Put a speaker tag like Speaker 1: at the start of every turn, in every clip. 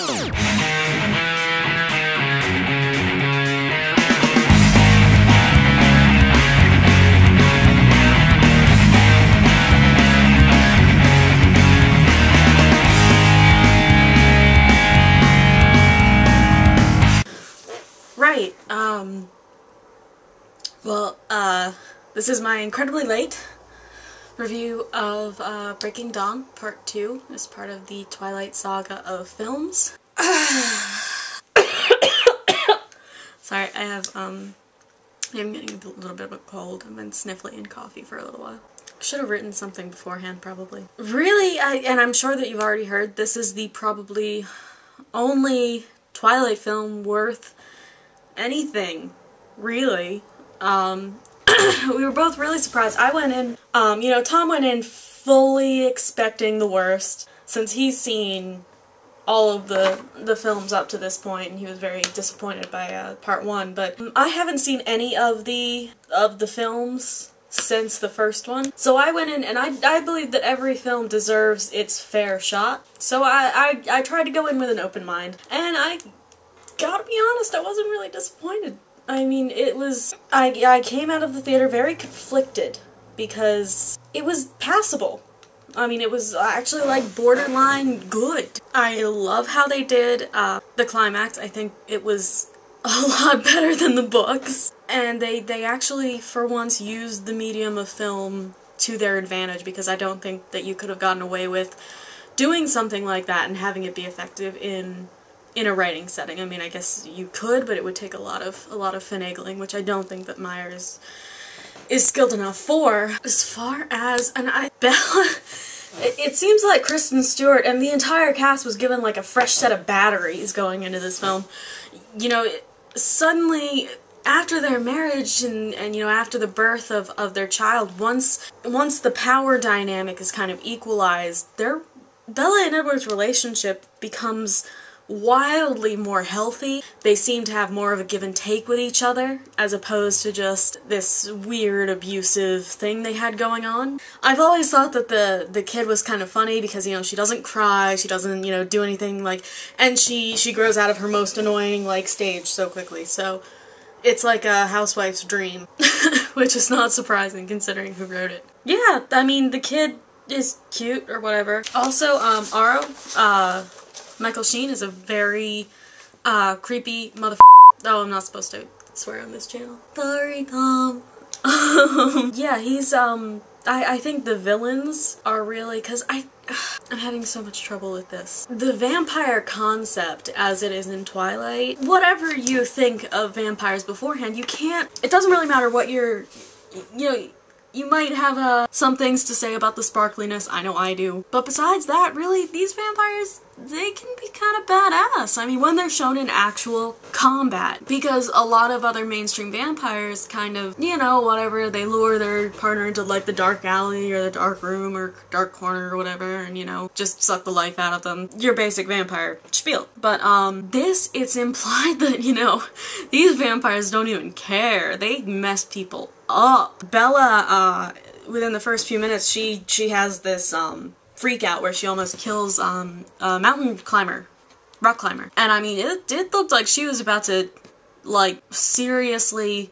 Speaker 1: Right, this is my incredibly late review of Breaking Dawn Part 2 as part of the Twilight Saga of films. Sorry, I'm getting a little bit of a cold. I've been sniffly and coffee for a little while. Should have written something beforehand, probably. Really, and I'm sure that you've already heard, this is the probably only Twilight film worth anything, really. We were both really surprised. I went in, you know, Tom went in fully expecting the worst, since he's seen all of the films up to this point, and he was very disappointed by part 1, but I haven't seen any of the films since the first one. So I went in, and I believe that every film deserves its fair shot. So I tried to go in with an open mind, and I gotta be honest, I wasn't really disappointed. I mean, it was, I came out of the theater very conflicted, because it was passable. I mean, it was actually, like, borderline good. I love how they did the climax. I think it was a lot better than the books. And they actually, for once, used the medium of film to their advantage, because I don't think that you could have gotten away with doing something like that and having it be effective in a writing setting. I mean, I guess you could, but it would take a lot of finagling, which I don't think that Myers is skilled enough for. As far as, Bella, it seems like Kristen Stewart and the entire cast was given like a fresh set of batteries going into this film. You know, suddenly, after their marriage and you know, after the birth of their child, once the power dynamic is kind of equalized, Bella and Edward's relationship becomes wildly more healthy. They seem to have more of a give and take with each other, as opposed to just this weird abusive thing they had going on. I've always thought that the kid was kind of funny because, you know, she doesn't cry, she doesn't, you know, do anything like, and she grows out of her most annoying, like, stage so quickly, so it's like a housewife's dream, which is not surprising considering who wrote it. Yeah, I mean, the kid is cute or whatever. Also, Aro, Michael Sheen is a very, creepy motherfucker. Oh, I'm not supposed to swear on this channel. Sorry, Tom. Yeah, he's, I think the villains are really, cause I'm having so much trouble with this. The vampire concept, as it is in Twilight, whatever you think of vampires beforehand, you can't, it doesn't really matter what you're, you know, you might have some things to say about the sparkliness, I know I do, but besides that, really, these vampires, they can be kind of badass. I mean, when they're shown in actual combat, because a lot of other mainstream vampires kind of, you know, whatever, they lure their partner into, like, the dark alley or the dark room or dark corner or whatever, and, you know, just suck the life out of them. Your basic vampire spiel. But, it's implied that, you know, these vampires don't even care. They mess people up. Bella, within the first few minutes, she has this, freak out where she almost kills, a mountain climber, rock climber. And I mean, it looked like she was about to, like, seriously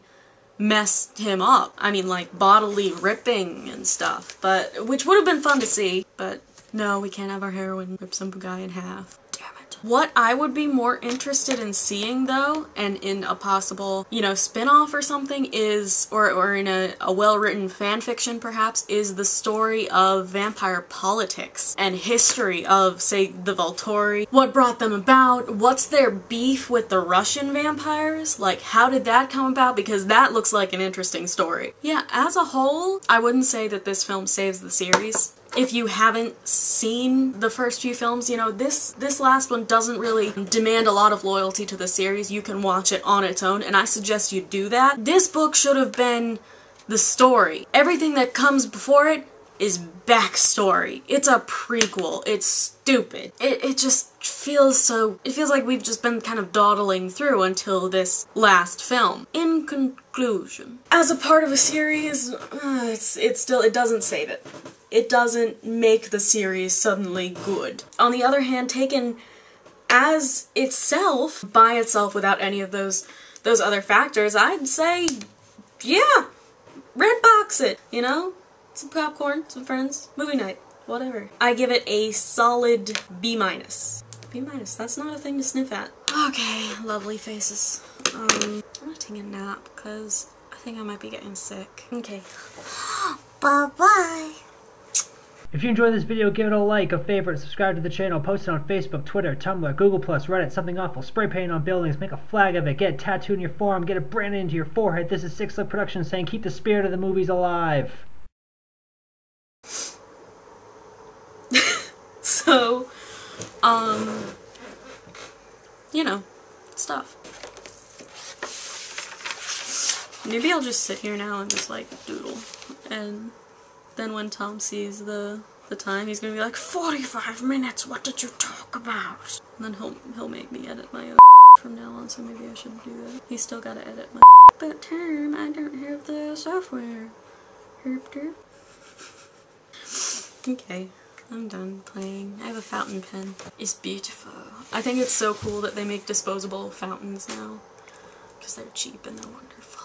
Speaker 1: mess him up. I mean, like, bodily ripping and stuff, but, which would have been fun to see, but no, we can't have our heroine rip some guy in half. What I would be more interested in seeing, though, and in a possible, you know, spin-off or something is, or in a well-written fanfiction, perhaps, is the story of vampire politics and history of, say, the Volturi. What brought them about? What's their beef with the Russian vampires? Like, how did that come about? Because that looks like an interesting story. Yeah, as a whole, I wouldn't say that this film saves the series. If you haven't seen the first few films, you know, this last one doesn't really demand a lot of loyalty to the series. You can watch it on its own, and I suggest you do that. This book should have been the story. Everything that comes before it is backstory. It's a prequel. It's stupid. It just feels so... It feels like we've just been kind of dawdling through until this last film. In conclusion, as a part of a series, it doesn't save it. It doesn't make the series suddenly good. On the other hand, taken as itself, by itself, without any of those other factors, I'd say, yeah, red box it, you know? Some popcorn, some friends, movie night, whatever. I give it a solid B-. B-, that's not a thing to sniff at. Okay, lovely faces. I'm gonna take a nap, because I think I might be getting sick. Okay. Bye-bye.
Speaker 2: If you enjoyed this video, give it a like, a favorite, subscribe to the channel, post it on Facebook, Twitter, Tumblr, Google+, Reddit, something awful, spray paint on buildings, make a flag of it, get it tattooed in your forearm, get it branded into your forehead. This is SickSlickProductions saying keep the spirit of the movies alive.
Speaker 1: So, you know, stuff. Maybe I'll just sit here now and just, like, doodle. And then when Tom sees the time, he's gonna be like, 45 minutes, what did you talk about? And then he'll make me edit my own from now on, so maybe I should do that. He's still gotta edit my but Tom, I don't have the software. Herp derp. Okay. I'm done playing. I have a fountain pen. It's beautiful. I think it's so cool that they make disposable fountains now. Because they're cheap and they're wonderful.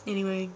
Speaker 1: Anyway,